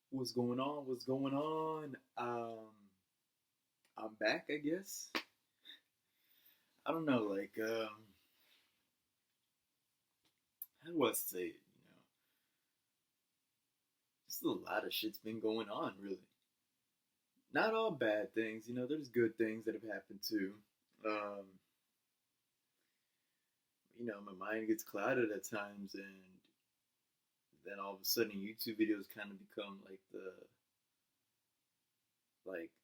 What's going on? What's going on? I'm back, I guess. I don't know, how do I say it? Just a lot of shit's been going on, really. Not all bad things, there's good things that have happened too. Um, my mind gets clouded at times, and then all of a sudden, YouTube videos kind of become like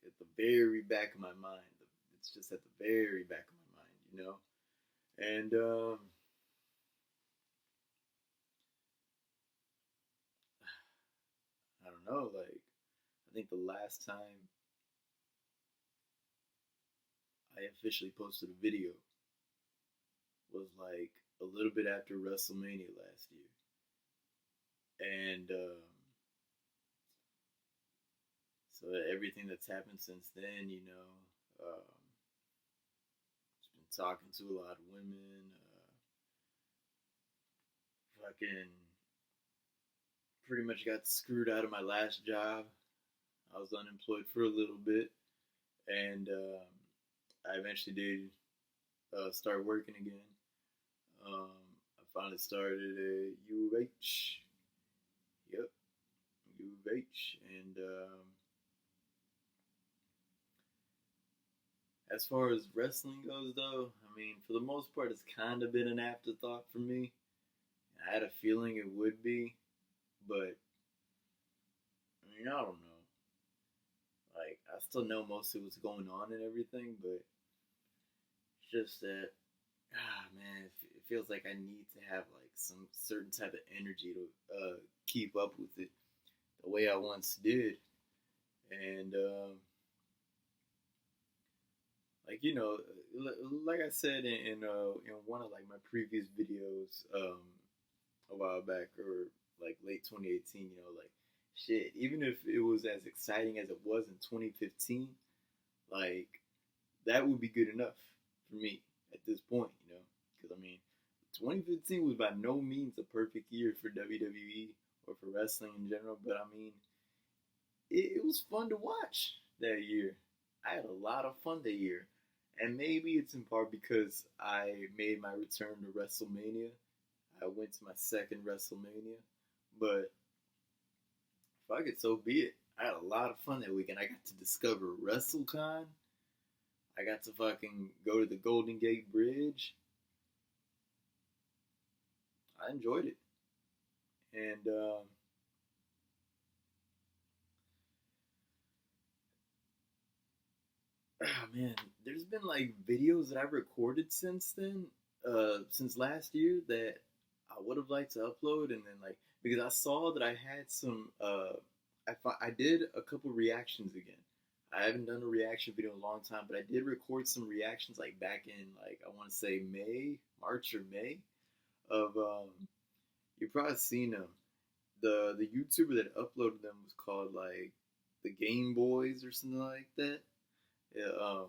at the very back of my mind. It's just at the very back of my mind. And I don't know, I think the last time I officially posted a video was like a little bit after WrestleMania last year. And so everything that's happened since then, just been talking to a lot of women, fucking pretty much got screwed out of my last job. I was unemployed for a little bit, and I eventually did start working again. I finally started at U of H. Yep, U of H. And as far as wrestling goes, though, I mean, for the most part, it's kind of been an afterthought for me. I had a feeling it would be, but I mean, I don't know. Like, I still know most of what's going on and everything, but it's just that, man, it feels like I need to have like some certain type of energy to keep up with it the way I once did. And like like I said in one of like my previous videos a while back, or like late 2018, like shit, even if it was as exciting as it was in 2015, like that would be good enough for me at this point, because I mean 2015 was by no means a perfect year for WWE or for wrestling in general, but I mean it was fun to watch that year. I had a lot of fun that year. And maybe it's in part because I made my return to WrestleMania. I went to my second WrestleMania. But fuck it, so be it. I had a lot of fun that weekend. I got to discover WrestleCon. I got to fucking go to the Golden Gate Bridge. I enjoyed it. And man, there's been like videos that I've recorded since then, since last year, that I would have liked to upload, and then like because I saw that I had some, I did a couple reactions again. I haven't done a reaction video in a long time, but I did record some reactions like back in like I want to say March or May of you've probably seen them. The YouTuber that uploaded them was called like the Game Boys or something like that. Yeah,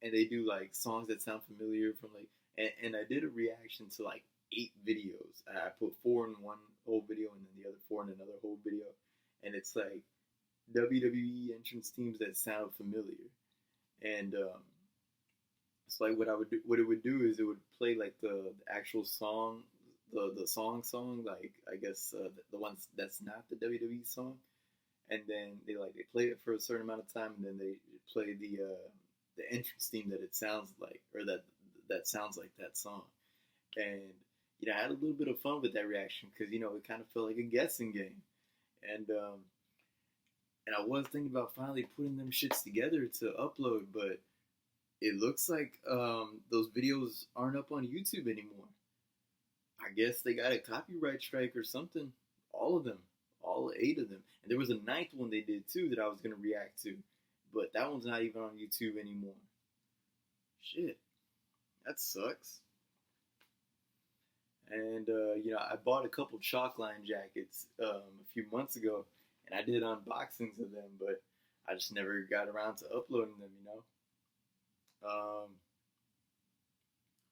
and they do like songs that sound familiar from like, and I did a reaction to like 8 videos. I put 4 in one whole video and then the other 4 in another whole video, and it's like WWE entrance teams that sound familiar. And it's like what I would do. What it would do is it would play like the actual song, the song, like I guess the ones that's not the WWE song, and then they play it for a certain amount of time, and then they play the entrance theme that it sounds like, or that sounds like that song. And I had a little bit of fun with that reaction because it kind of felt like a guessing game, and I was thinking about finally putting them shits together to upload, but it looks like those videos aren't up on YouTube anymore. I guess they got a copyright strike or something. All of them, all 8 of them, and there was a ninth one they did too that I was gonna react to, but that one's not even on YouTube anymore. Shit, that sucks. And I bought a couple Chalkline jackets a few months ago, and I did unboxings of them, but I just never got around to uploading them.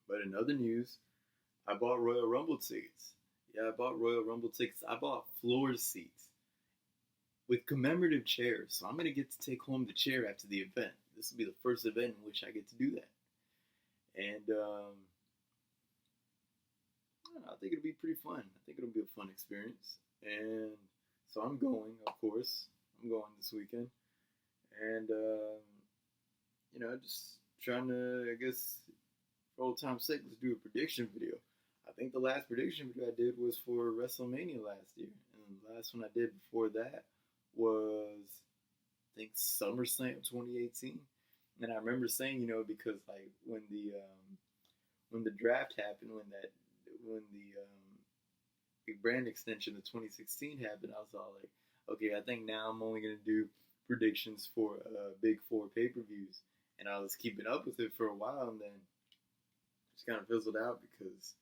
But in other news, I bought Royal Rumble tickets. Yeah, I bought Royal Rumble tickets. I bought floor seats. with commemorative chairs. So I'm gonna get to take home the chair after the event. This will be the first event in which I get to do that, and I think it'll be pretty fun. I think it'll be a fun experience, and so I'm going. Of course, I'm going this weekend, and just trying to, I guess, for old time's sake, let's do a prediction video. I think the last prediction video I did was for WrestleMania last year, and the last one I did before that was, I think, SummerSlam 2018. And I remember saying, because like when the draft happened, when the big brand extension of 2016 happened, I was all like, okay, I think now I'm only gonna do predictions for Big Four pay-per-views, and I was keeping up with it for a while, and then just kind of fizzled out because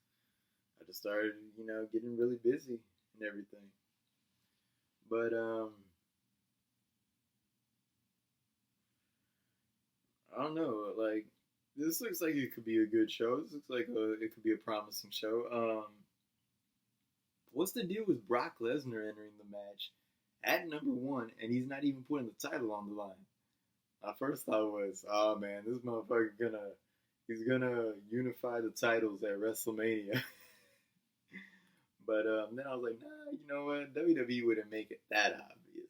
I just started, getting really busy and everything. But I don't know. Like, this looks like it could be a good show. This looks like it could be a promising show. What's the deal with Brock Lesnar entering the match at number one, and he's not even putting the title on the line? My first thought was, oh man, this motherfucker he's gonna unify the titles at WrestleMania. But then I was like, nah, you know what? WWE wouldn't make it that obvious.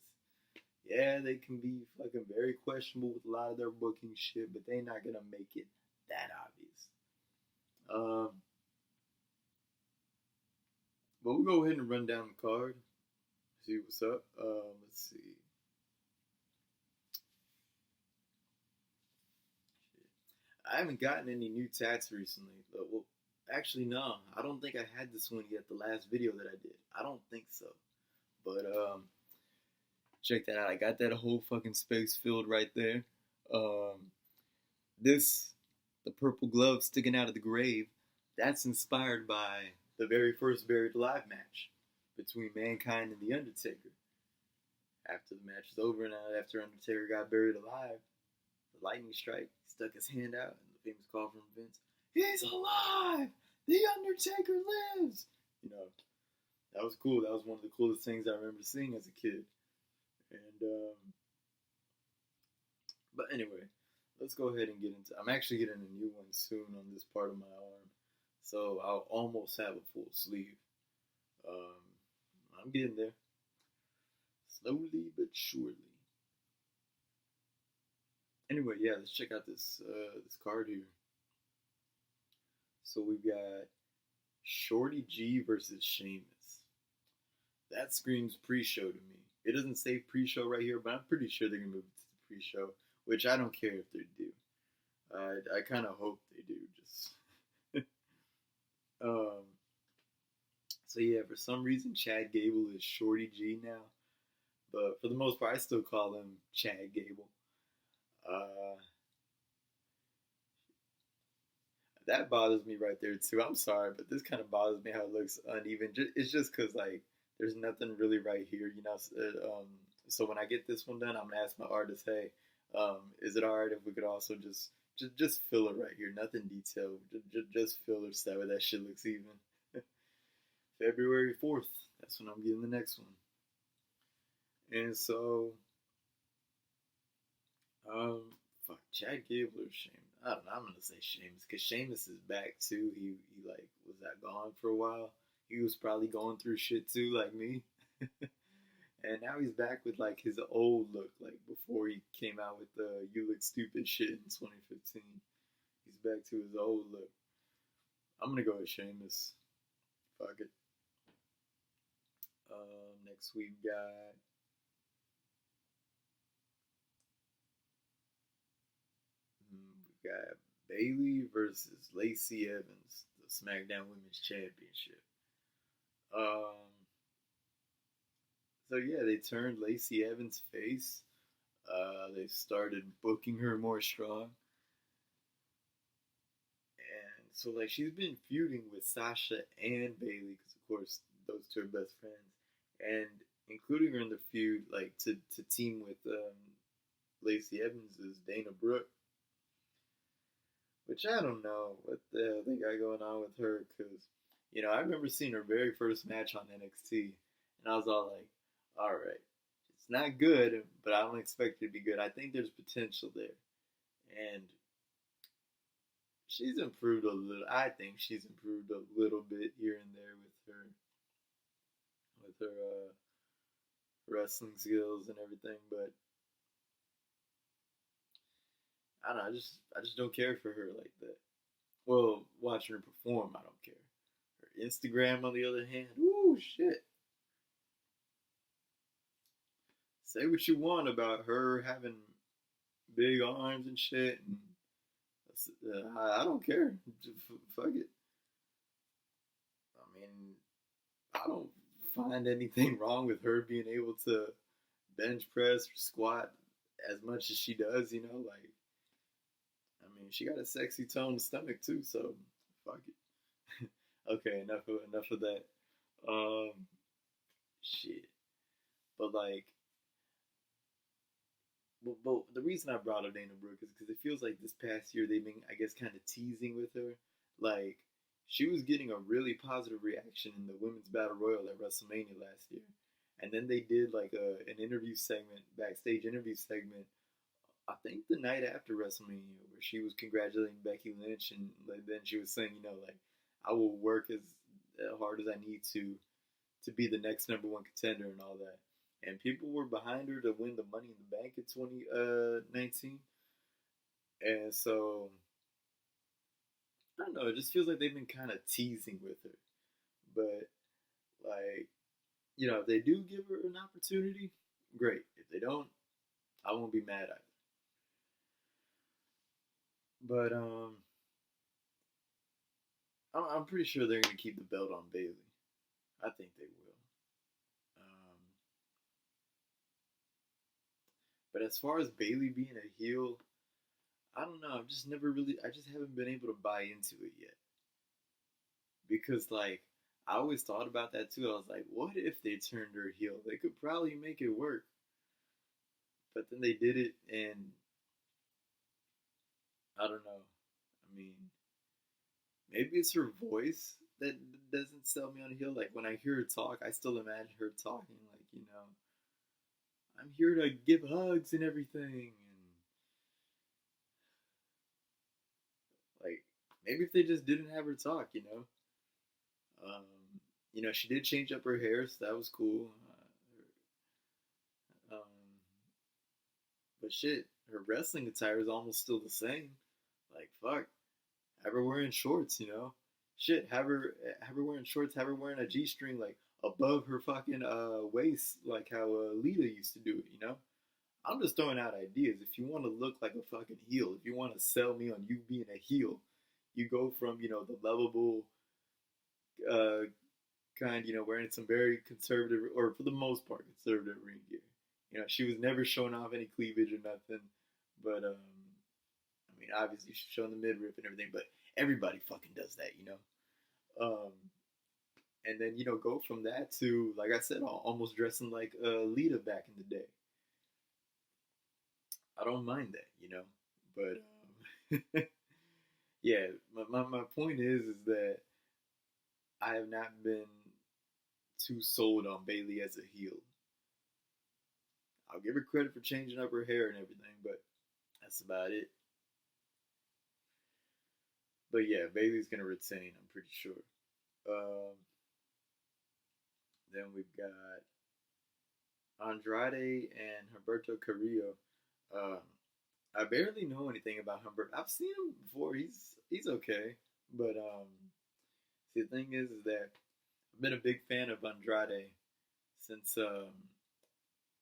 Yeah, they can be fucking very questionable with a lot of their booking shit, but they're not gonna make it that obvious. But we'll go ahead and run down the card. See what's up. Let's see. I haven't gotten any new tats recently. Well, actually, no. I don't think I had this one yet. The last video that I did. I don't think so. But check that out. I got that whole fucking space filled right there. The purple glove sticking out of the grave, that's inspired by the very first Buried Alive match between Mankind and The Undertaker. After the match is over and after Undertaker got buried alive, the lightning strike, he stuck his hand out, and the famous call from Vince, "He's alive! The Undertaker lives!" That was cool. That was one of the coolest things I remember seeing as a kid. And but anyway, let's go ahead and get into. I'm actually getting a new one soon on this part of my arm, so I'll almost have a full sleeve. I'm getting there, slowly but surely. Anyway, yeah, let's check out this card here. So we've got Shorty G versus Sheamus. That screams pre-show to me. It doesn't say pre-show right here, but I'm pretty sure they're gonna move it to the pre-show, which I don't care if they do. I kind of hope they do. Just so yeah, for some reason Chad Gable is Shorty G now, but for the most part I still call him Chad Gable. That bothers me right there too. I'm sorry, but this kind of bothers me how it looks uneven. It's just because like there's nothing really right here, So when I get this one done, I'm gonna ask my artist, hey, is it alright if we could also just fill it right here, nothing detailed, just filler so that way that shit looks even. February 4th, that's when I'm getting the next one. And so, fuck, Chad Gable or Sheamus. I don't know. I'm gonna say Sheamus because Sheamus is back too. He like was that gone for a while. He was probably going through shit too, like me. And now he's back with like his old look, like before he came out with the "You Look Stupid" shit in 2015. He's back to his old look. I'm gonna go with Sheamus. Fuck it. Next we've got. We got Bayley versus Lacey Evans, the SmackDown Women's Championship. So yeah, they turned Lacey Evans face. They started booking her more strong. And so like she's been feuding with Sasha and Bayley because of course those two are best friends, and including her in the feud, like to team with Lacey Evans is Dana Brooke. Which I don't know what the hell they got going on with her, because, I remember seeing her very first match on NXT, and I was all like, alright, It's not good, but I don't expect it to be good. I think there's potential there, and she's improved a little. I think she's improved a little bit here and there with her wrestling skills and everything. But I don't know. I just don't care for her like that. Well, watching her perform, I don't care. Her Instagram, on the other hand, ooh shit. Say what you want about her having big arms and shit, and I don't care. Fuck it. I mean, I don't find anything wrong with her being able to bench press or squat as much as she does. Like, I mean, she got a sexy toned stomach too, so fuck it. Okay, enough of that. Um, shit. But like, but the reason I brought up Dana Brooke is because it feels like this past year they've been, I guess, kind of teasing with her. Like, she was getting a really positive reaction in the women's battle royal at WrestleMania last year, and then they did like an interview segment, backstage interview segment. I think the night after WrestleMania, where she was congratulating Becky Lynch, and like, then she was saying, like, I will work as hard as I need to be the next number one contender and all that. And people were behind her to win the Money in the Bank in 2019. And so, I don't know, it just feels like they've been kind of teasing with her. But, like, if they do give her an opportunity, great. If they don't, I won't be mad either. But, I'm pretty sure they're going to keep the belt on Bayley. I think they will. Um, but as far as Bayley being a heel, I don't know. I just haven't been able to buy into it yet. Because, like, I always thought about that too. I was like, what if they turned her heel? They could probably make it work. But then they did it, and I don't know. I mean, maybe it's her voice that doesn't sell me on a heel. Like, when I hear her talk, I still imagine her talking like, I'm here to give hugs and everything. And, like, maybe if they just didn't have her talk. Um, she did change up her hair, so that was cool. But shit, her wrestling attire is almost still the same. Like, fuck, have her wearing shorts. Shit, have her wearing shorts, have her wearing a G string like above her fucking waist, like how Lita used to do it. I'm just throwing out ideas. If you want to look like a fucking heel, if you want to sell me on you being a heel, you go from the lovable uh, kind, wearing some very conservative, or for the most part, conservative ring gear. She was never showing off any cleavage or nothing, but I mean, obviously she's showing the midriff and everything, but everybody fucking does that. Um, and then go from that to, like I said, almost dressing like Lita back in the day. I don't mind that. But yeah, my point is that I have not been too sold on Bayley as a heel. I'll give her credit for changing up her hair and everything, but that's about it. But yeah, Bayley's gonna retain. I'm pretty sure. Um, then we've got Andrade and Humberto Carrillo. Um, I barely know anything about Humberto. I've seen him before. He's okay, but see, the thing is that I've been a big fan of Andrade since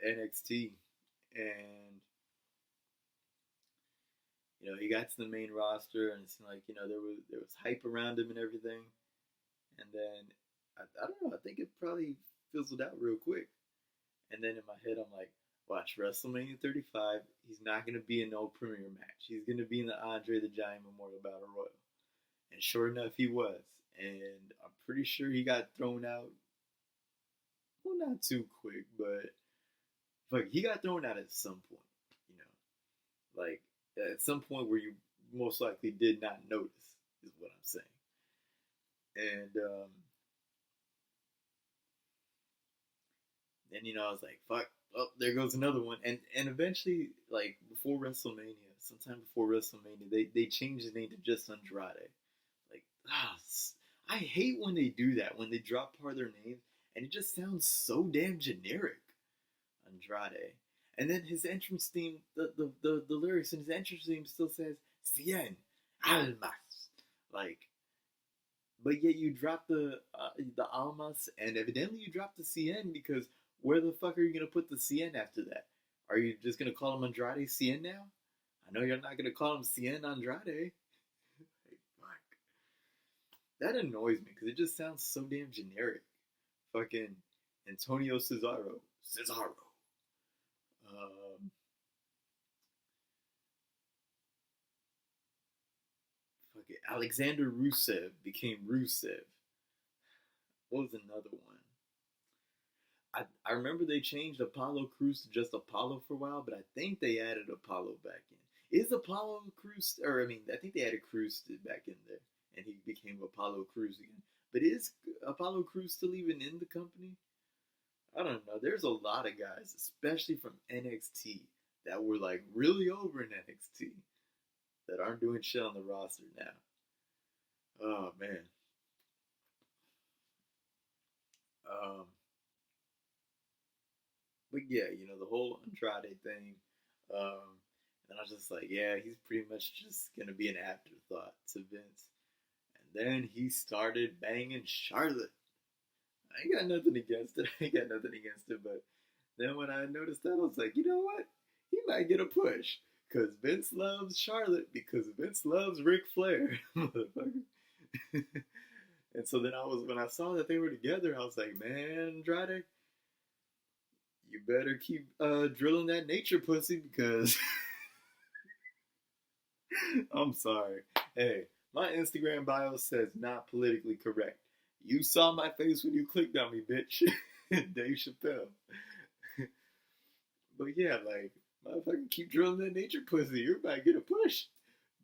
NXT, and he got to the main roster, and it seemed like there was hype around him and everything, and then I don't know. I think it probably fizzled out real quick. And then in my head, I'm like, watch WrestleMania 35. He's not going to be in no premiere match. He's going to be in the Andre the Giant Memorial Battle Royal. And sure enough, he was. And I'm pretty sure he got thrown out. Well, not too quick, but he got thrown out at some point. You like at some point where you most likely did not notice, is what I'm saying. And then I was like, fuck, oh, there goes another one. And eventually, like before WrestleMania, sometime before WrestleMania, they changed the name to just Andrade. Like, I hate when they do that, when they drop part of their names, and it just sounds so damn generic. Andrade. And then his entrance theme, the lyrics in his entrance theme still says Cien Almas. Like, but yet you drop the Almas, and evidently you drop the Cien because where the fuck are you gonna put the Cien after that? Are you just gonna call him Andrade Cien now? I know you're not gonna call him Cien Andrade. Like, fuck. That annoys me because it just sounds so damn generic. Fucking Antonio Cesaro. Cesaro. Um, Fuck it. Alexander Rusev became Rusev. What was another one? I remember they changed Apollo Crews to just Apollo for a while, but I think they added Apollo back in. Is Apollo Crews, or I mean, I think they added Crews back in there, and he became Apollo Crews again. But is Apollo Crews still even in the company? I don't know. There's a lot of guys, especially from NXT, that were like really over in NXT that aren't doing shit on the roster now. Oh man. Um, but yeah, the whole Andrade thing. And I was just like, yeah, he's pretty much just gonna be an afterthought to Vince. And then he started banging Charlotte. I ain't got nothing against it. I ain't got nothing against it. But then when I noticed that, I was like, you know what? He might get a push. Because Vince loves Charlotte. Because Vince loves Ric Flair. Motherfucker. And so then when I saw that they were together, I was like, man, Andrade, you better keep drilling that nature pussy because I'm sorry. Hey, my Instagram bio says not politically correct. You saw my face when you clicked on me, bitch. Dave Chappelle. But yeah, like, motherfucker, keep drilling that nature pussy. You're about to get a push.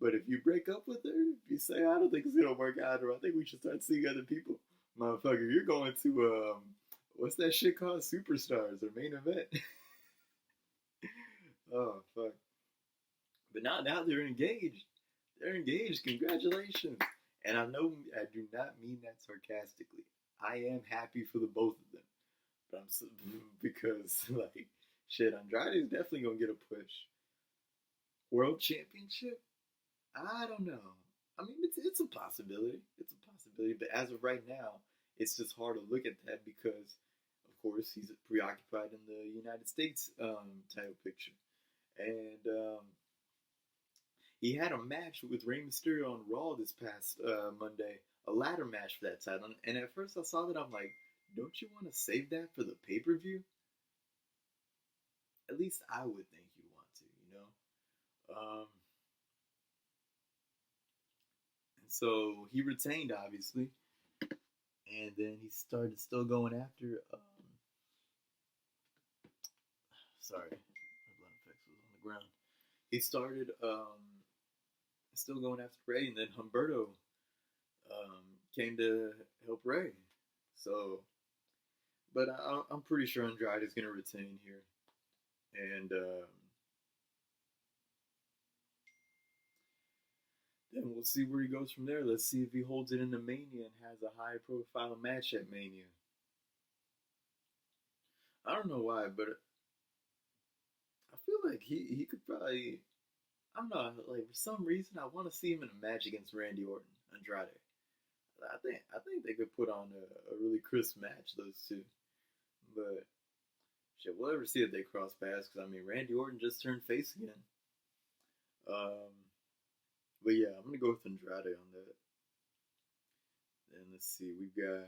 But if you break up with her, if you say, I don't think it's going to work out, or I think we should start seeing other people, motherfucker, you're going to, what's that shit called? Superstars or main event. Oh, fuck. But now they're engaged. They're engaged. Congratulations. And I know I do not mean that sarcastically. I am happy for the both of them. But because, like, shit, Andrade is definitely going to get a push. World Championship? I don't know. I mean, it's a possibility. It's a possibility. But as of right now, it's just hard to look at that because, of course, he's preoccupied in the United States title picture. And he had a match with Rey Mysterio on Raw this past Monday, a ladder match for that title. And at first I saw that, I'm like, don't you want to save that for the pay-per-view? At least I would think you want to. And so he retained, obviously. And then he started still going after, sorry, my blood effects was on the ground. He started still going after Ray, and then Humberto came to help Ray. So, but I'm pretty sure Andrade is going to retain here, and then we'll see where he goes from there. Let's see if he holds it into Mania and has a high-profile match at Mania. I don't know why, but I feel like he could probably. I don't know, like for some reason I want to see him in a match against Randy Orton, Andrade. I think they could put on a really crisp match, those two. But shit, we'll ever see if they cross paths. Because I mean, Randy Orton just turned face again. Um, but yeah, I'm gonna go with Andrade on that. Then let's see, we've got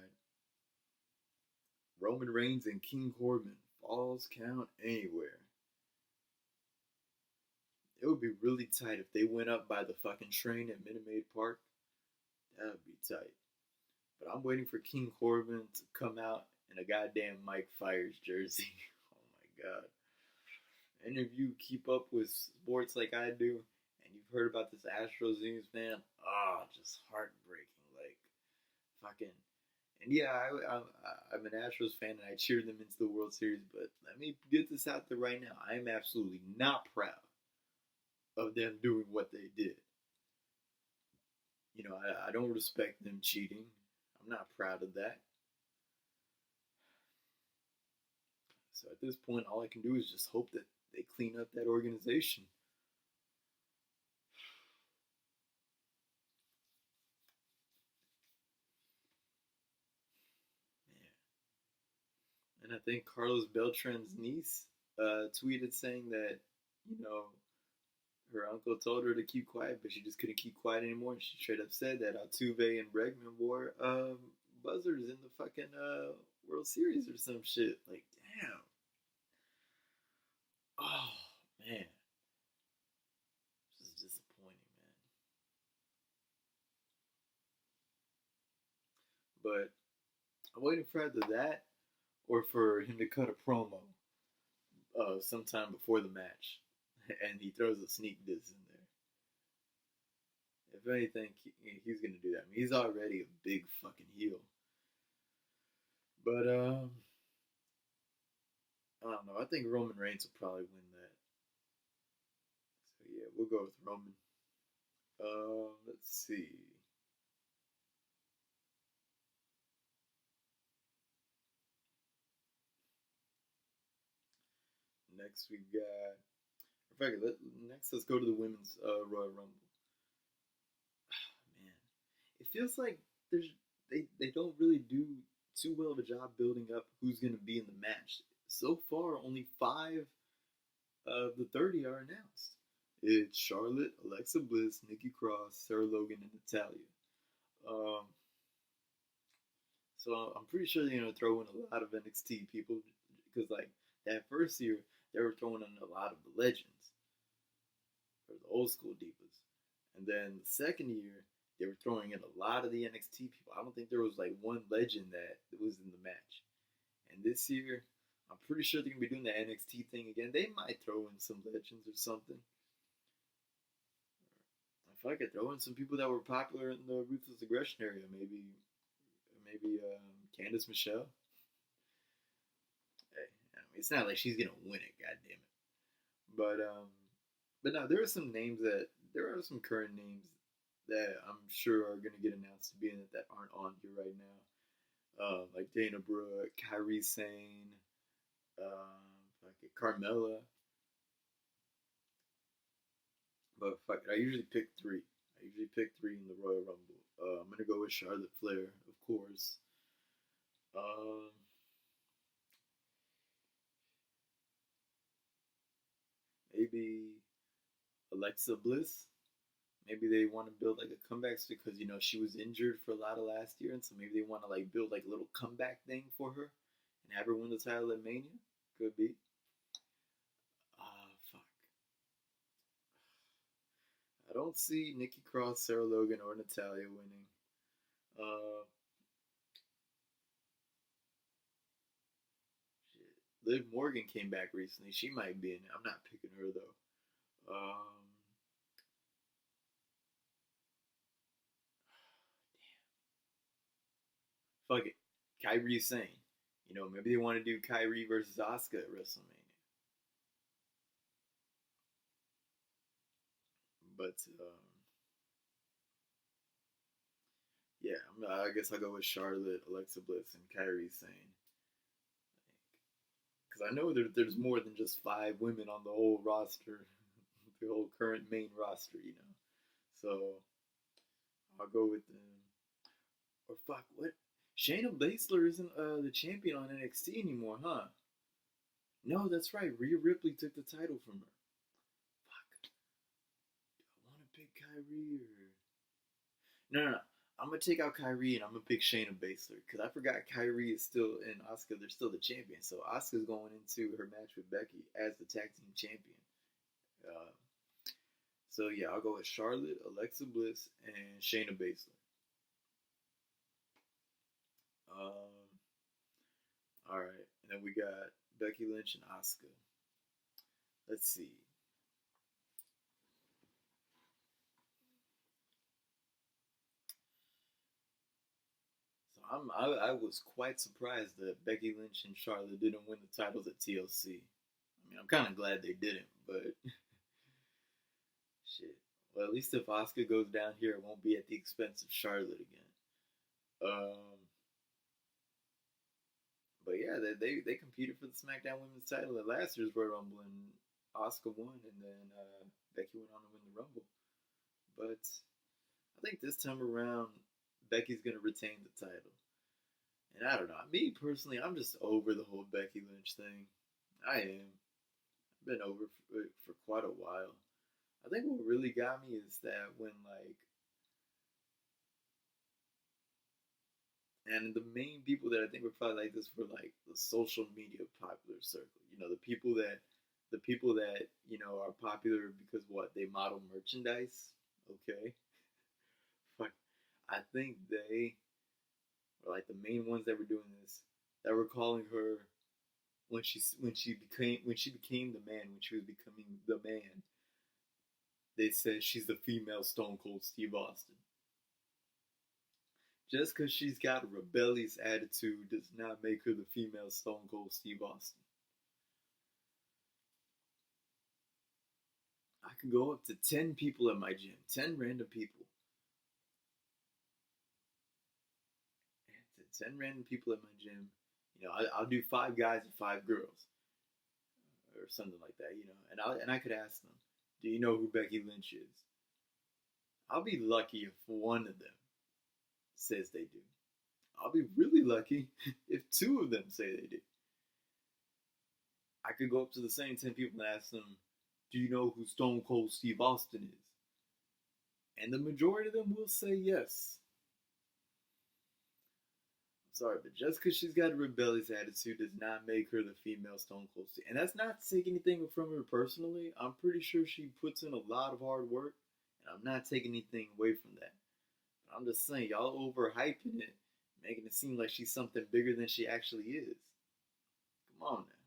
Roman Reigns and King Corbin. Falls count anywhere. It would be really tight if they went up by the fucking train at Minute Maid Park. That would be tight. But I'm waiting for King Corbin to come out in a goddamn Mike Fires jersey. Oh my god. Any of you keep up with sports like I do, and you've heard about this Astros news, man, just heartbreaking. Like, fucking, And yeah, I'm an Astros fan and I cheered them into the World Series. But let me get this out there right now. I am absolutely not proud of them doing what they did. I don't respect them cheating. I'm not proud of that. So at this point, all I can do is just hope that they clean up that organization. And I think Carlos Beltran's niece tweeted saying that, you know, her uncle told her to keep quiet, but she just couldn't keep quiet anymore. And she straight up said that Altuve and Bregman wore buzzers in the fucking World Series or some shit. Like, damn. Oh, man. This is disappointing, man. But I'm waiting for either that or for him to cut a promo sometime before the match. And he throws a sneak diss in there. If anything, he's gonna do that. I mean, he's already a big fucking heel. But I don't know. I think Roman Reigns will probably win that. So yeah, we'll go with Roman. Let's see. Next we got. In fact, next let's go to the women's Royal Rumble. Man, it feels like they don't really do too well of a job building up who's gonna be in the match. So far, only 5 of the 30 are announced. It's Charlotte, Alexa Bliss, Nikki Cross, Sarah Logan, and Natalia. Um, so I'm pretty sure they're gonna throw in a lot of NXT people because like that first year they were throwing in a lot of the legends or the old school divas, and then the second year they were throwing in a lot of the NXT people. I don't think there was like one legend that was in the match. And this year, I'm pretty sure they're gonna be doing the NXT thing again. They might throw in some legends or something. If I could throw in some people that were popular in the Ruthless Aggression area, maybe Candice Michelle. Hey, I mean, it's not like she's gonna win it, god damn it. But no, there are some current names that I'm sure are gonna get announced to be in it that aren't on here right now. Like Dana Brooke, Kyrie Sane, like Carmella. But fuck it, I usually pick 3. I usually pick 3 in the Royal Rumble. I'm gonna go with Charlotte Flair, of course. Um, maybe Alexa Bliss. Maybe they want to build like a comeback because she was injured for a lot of last year, and so maybe they want to like build like a little comeback thing for her and have her win the title at Mania. Could be. Fuck. I don't see Nikki Cross, Sarah Logan, or Natalia winning. Uh, shit. Liv Morgan came back recently. She might be in it. I'm not picking her though. Fuck it. Kyrie Sane. Maybe they want to do Kyrie versus Asuka at WrestleMania. But yeah, I guess I'll go with Charlotte, Alexa Bliss, and Kyrie Sane. Because I know there's more than just 5 women on the whole roster, the whole current main roster. So I'll go with them. Or fuck, what? Shayna Baszler isn't the champion on NXT anymore, huh? No, that's right. Rhea Ripley took the title from her. Fuck. Do I want to pick Kyrie or no? I'm gonna take out Kyrie and I'm gonna pick Shayna Baszler because I forgot Kyrie is still in Asuka. They're still the champion, so Asuka's going into her match with Becky as the tag team champion. Uh, so yeah, I'll go with Charlotte, Alexa Bliss, and Shayna Baszler. Um, all right, and then we got Becky Lynch and Asuka. Let's see. So I was quite surprised that Becky Lynch and Charlotte didn't win the titles at TLC. I mean, I'm kind of glad they didn't, but shit. Well, at least if Asuka goes down here, it won't be at the expense of Charlotte again. Um, but yeah, they competed for the SmackDown Women's title at last year's Royal Rumble, and Asuka won, and then Becky went on to win the Rumble. But I think this time around, Becky's gonna retain the title. And I don't know. Me personally, I'm just over the whole Becky Lynch thing. I am. I've been over for quite a while. I think what really got me is that when like, and the main people that I think were probably like this were like the social media popular circle. You know, the people that are popular because what they model merchandise. Okay, but I think they were like the main ones that were doing this. That were calling her when she became the man, when she was becoming the man. They said she's the female Stone Cold Steve Austin. Just because she's got a rebellious attitude does not make her the female Stone Cold Steve Austin. I can go up to 10 people at my gym, 10 random people. And to 10 random people at my gym, I'll do 5 guys and 5 girls, or something like that, and I could ask them, do you know who Becky Lynch is? I'll be lucky if one of them says they do. I'll be really lucky if 2 of them say they do. I could go up to the same 10 people and ask them, do you know who Stone Cold Steve Austin is? And the majority of them will say yes. I'm sorry, but just because she's got a rebellious attitude does not make her the female Stone Cold Steve. And that's not to take anything from her personally. I'm pretty sure she puts in a lot of hard work, and I'm not taking anything away from that. But I'm just saying, y'all overhyping it, making it seem like she's something bigger than she actually is. Come on now.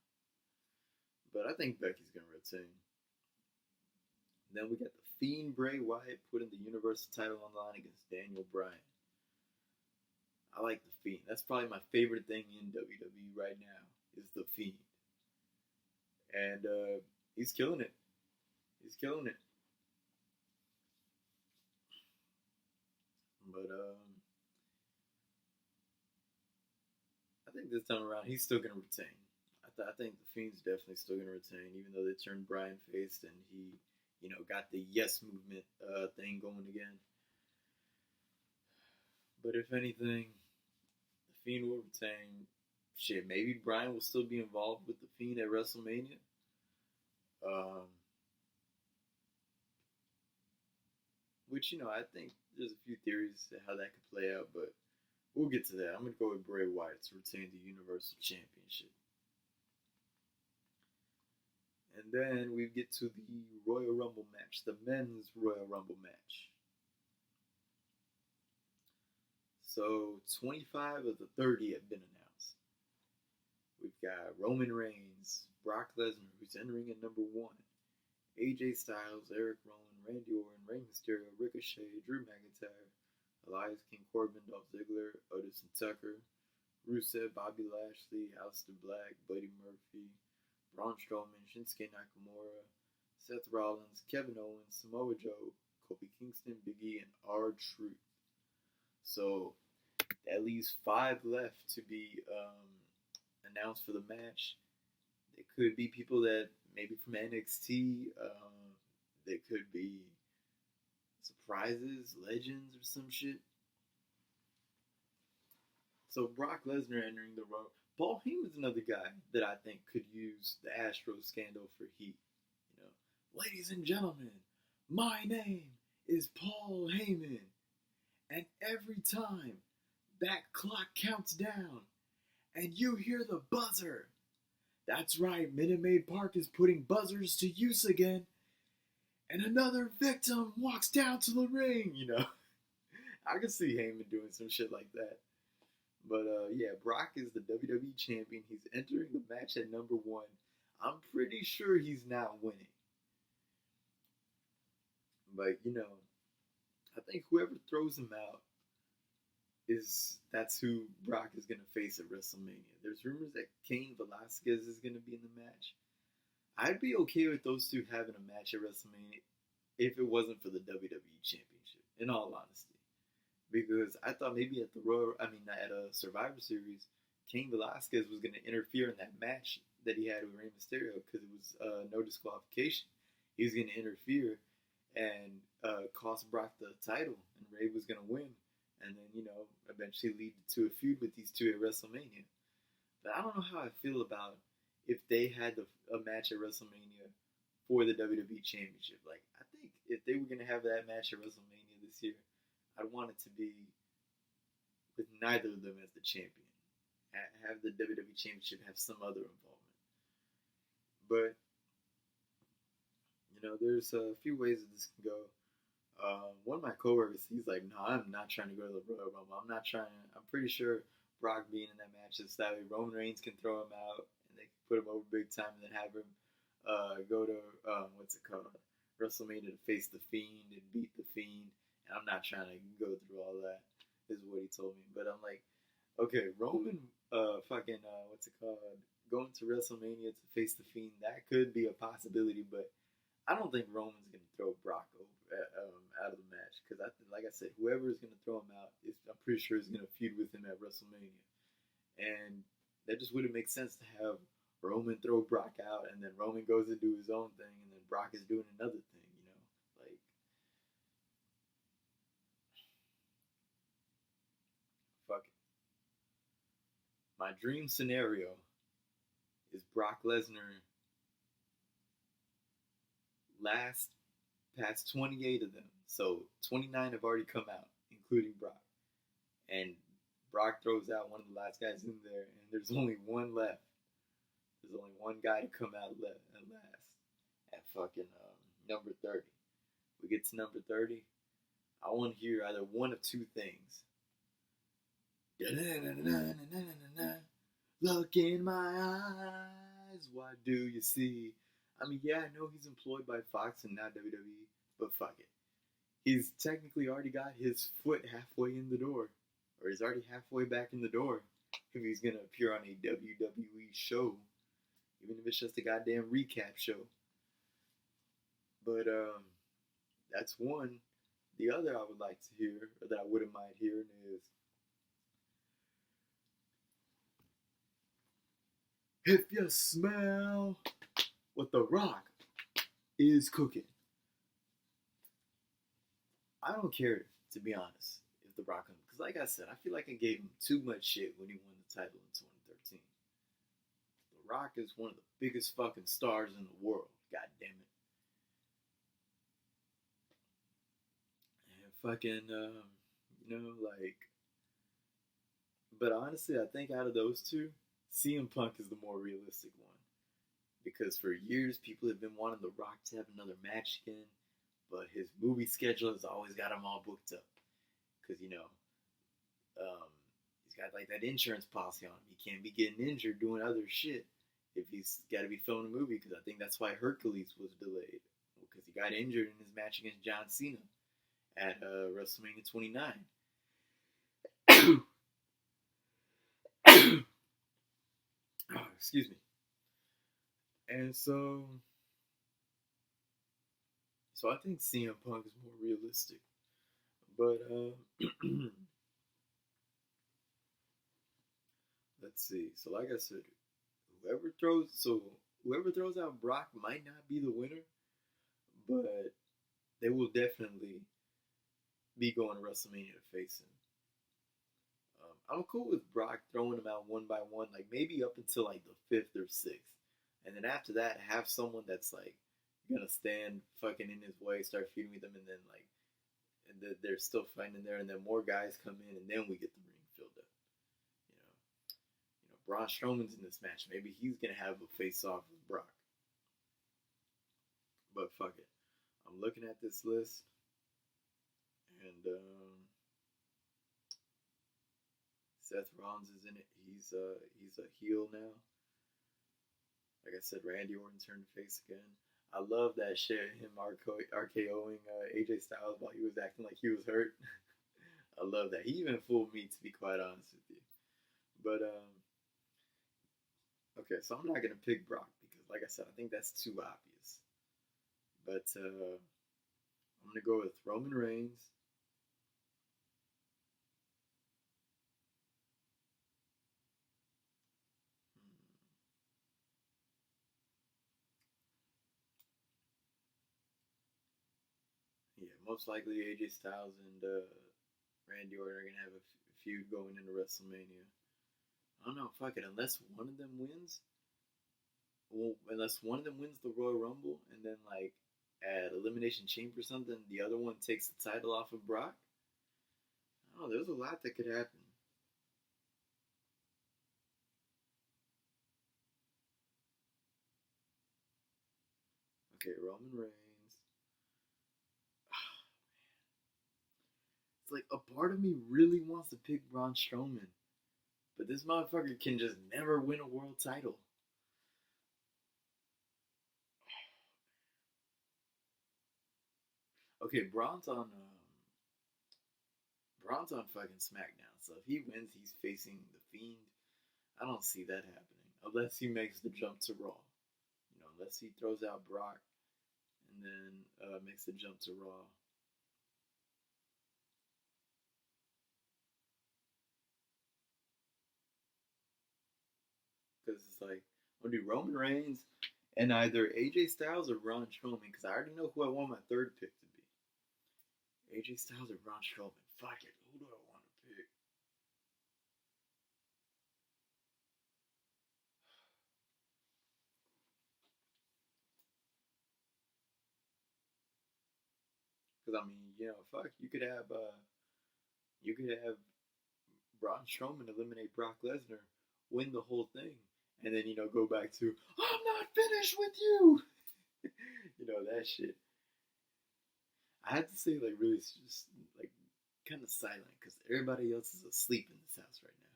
But I think Becky's gonna retain. Then we got the Fiend Bray Wyatt putting the Universal title on the line against Daniel Bryan. I like the Fiend. That's probably my favorite thing in WWE right now is the Fiend, and he's killing it. He's killing it. But I think this time around he's still gonna retain. I think the Fiend's definitely still gonna retain, even though they turned Bryan face and he, got the Yes Movement thing going again. But if anything, the Fiend will retain. Shit, maybe Bryan will still be involved with the Fiend at WrestleMania. Um, which I think there's a few theories to how that could play out, but we'll get to that. I'm gonna go with Bray Wyatt to retain the Universal Championship. And then we get to the Royal Rumble match, the men's Royal Rumble match. So 25 of the 30 have been announced. We've got Roman Reigns, Brock Lesnar, who's entering at number 1, AJ Styles, Eric Rowan, Randy Orton, Rey Mysterio, Ricochet, Drew McIntyre, Elias King, Corbin, Dolph Ziggler, Otis and Tucker, Rusev, Bobby Lashley, Aleister Black, Buddy Murphy, Braun Strowman, Shinsuke Nakamura, Seth Rollins, Kevin Owens, Samoa Joe, Kofi Kingston, Big E, and R-Truth. So that leaves 5 left to be announced for the match. They could be people that maybe from NXT. They could be surprises, legends, or some shit. So Brock Lesnar entering the Raw. Paul Heyman's another guy that I think could use the Astro scandal for heat. Ladies and gentlemen, my name is Paul Heyman, and every time that clock counts down and you hear the buzzer, that's right, Minute Maid Park is putting buzzers to use again, and another victim walks down to the ring, I can see Heyman doing some shit like that. But yeah, Brock is the WWE champion. He's entering the match at number 1. I'm pretty sure he's not winning. But, I think whoever throws him out is that's who Brock is gonna face at WrestleMania. There's rumors that Cain Velasquez is gonna be in the match. I'd be okay with those two having a match at WrestleMania if it wasn't for the WWE Championship. In all honesty, because I thought maybe at the at a Survivor Series, Cain Velasquez was gonna interfere in that match that he had with Rey Mysterio because it was no disqualification. He was gonna interfere and cost Brock the title, and Ray was gonna win, and then eventually lead to a feud with these two at WrestleMania. But I don't know how I feel about if they had a match at WrestleMania for the WWE Championship. Like, I think if they were gonna have that match at WrestleMania this year, I'd want it to be with neither of them as the champion. Have the WWE Championship have some other involvement. But there's a few ways that this can go. One of my coworkers, he's like, "No, I'm not trying to go to the Royal Rumble. I'm not trying. I'm pretty sure Brock being in that match is that way Roman Reigns can throw him out and they can put him over big time, and then have him go to what's it called, WrestleMania to face the Fiend and beat the Fiend. And I'm not trying to go through all that." Is what he told me. But I'm like, okay, Roman, what's it called, going to WrestleMania to face the Fiend. That could be a possibility, but I don't think Roman's gonna throw Brock out of the match because like I said, whoever is gonna throw him out, I'm pretty sure is gonna feud with him at WrestleMania, and that just wouldn't make sense to have Roman throw Brock out and then Roman goes to do his own thing and then Brock is doing another thing, like. Fuck it. My dream scenario is Brock Lesnar last past 28 of them. So 29 have already come out, including Brock. And Brock throws out one of the last guys in there, and there's only one left. There's only one guy to come out last at fucking number 30. We get to number 30. I want to hear either one of two things. Look in my eyes, what do you see? I mean, yeah, I know he's employed by Fox and not WWE, but fuck it. He's technically already got his foot halfway in the door, or he's already halfway back in the door if he's gonna appear on a WWE show, even if it's just a goddamn recap show. But that's one. The other I would like to hear, or that I wouldn't mind hearing, is if you smell what The Rock is cooking. I don't care, to be honest, if The Rock comes. Because like I said, I feel like I gave him too much shit when he won the title in 2013. The Rock is one of the biggest fucking stars in the world. God damn it. And fucking, like. But honestly, I think out of those two, CM Punk is the more realistic one. Because for years, people have been wanting The Rock to have another match again, but his movie schedule has always got him all booked up. Because, he's got like that insurance policy on him. He can't be getting injured doing other shit if he's got to be filming a movie. Because I think that's why Hercules was delayed. Because he got injured in his match against John Cena at WrestleMania 29. Oh, excuse me. And so I think CM Punk is more realistic. But let's see. So like I said, whoever throws out Brock might not be the winner, but they will definitely be going to WrestleMania to face him. I'm cool with Brock throwing him out one by one, like maybe up until like the 5th or 6th. And then after that, have someone that's like gonna stand fucking in his way, start feuding with them, and then like they're still fighting there, and then more guys come in, and then we get the ring filled up. Braun Strowman's in this match. Maybe he's gonna have a face off with Brock. But fuck it, I'm looking at this list, and Seth Rollins is in it. He's a heel now. Like I said, Randy Orton turned face again. I love that shit, him RKOing AJ Styles while he was acting like he was hurt. I love that. He even fooled me, to be quite honest with you. But okay, so I'm not gonna pick Brock because, like I said, I think that's too obvious. But I'm gonna go with Roman Reigns. Hmm, yeah, most likely AJ Styles and Randy Orton are gonna have a feud going into WrestleMania. I don't know. Fuck it. Unless one of them wins, well, unless one of them wins the Royal Rumble, and then like at Elimination Chamber or something, the other one takes the title off of Brock. Oh, there's a lot that could happen. Okay, Roman Reigns. It's like a part of me really wants to pick Braun Strowman, but this motherfucker can just never win a world title. Okay, Braun's on fucking SmackDown, so if he wins, he's facing the Fiend. I don't see that happening unless he makes the jump to Raw. Unless he throws out Brock and then makes the jump to Raw. Because it's like, I'm gonna do Roman Reigns and either AJ Styles or Braun Strowman. Because I already know who I want my third pick to be. AJ Styles or Braun Strowman. Fuck it. Who do I want to pick? Because I mean, fuck. You could have Braun Strowman eliminate Brock Lesnar, win the whole thing, and then go back to I'm not finished with you. That shit. I had to say like really just like kind of silent because everybody else is asleep in this house right now.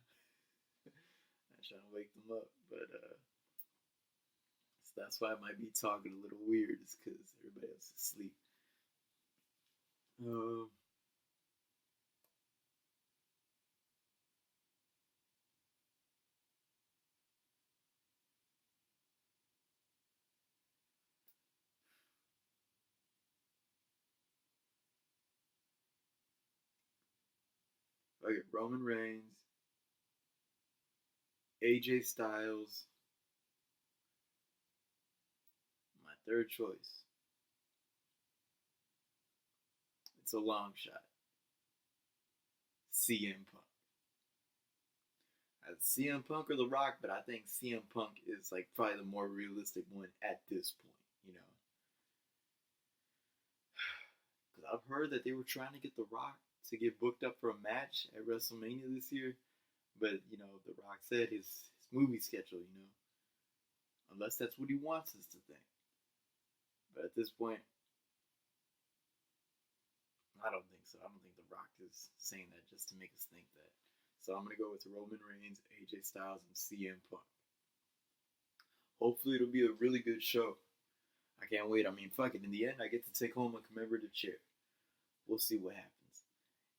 I'm trying to wake them up, but so that's why I might be talking a little weird. Is because everybody else is asleep. Um, okay, Roman Reigns, AJ Styles, my third choice. It's a long shot. CM Punk. CM Punk or The Rock, but I think CM Punk is like probably the more realistic one at this point. Because I've heard that they were trying to get The Rock to get booked up for a match at WrestleMania this year, but The Rock said his movie schedule, unless that's what he wants us to think. But at this point, I don't think so. I don't think The Rock is saying that just to make us think that. So I'm gonna go with Roman Reigns, AJ Styles, and CM Punk. Hopefully, it'll be a really good show. I can't wait. I mean, fuck it. In the end, I get to take home a commemorative chair. We'll see what happens.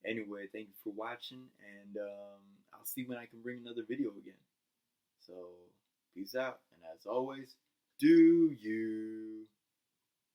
Anyway, thank you for watching, and I'll see when I can bring another video again. So, peace out, and as always, do you.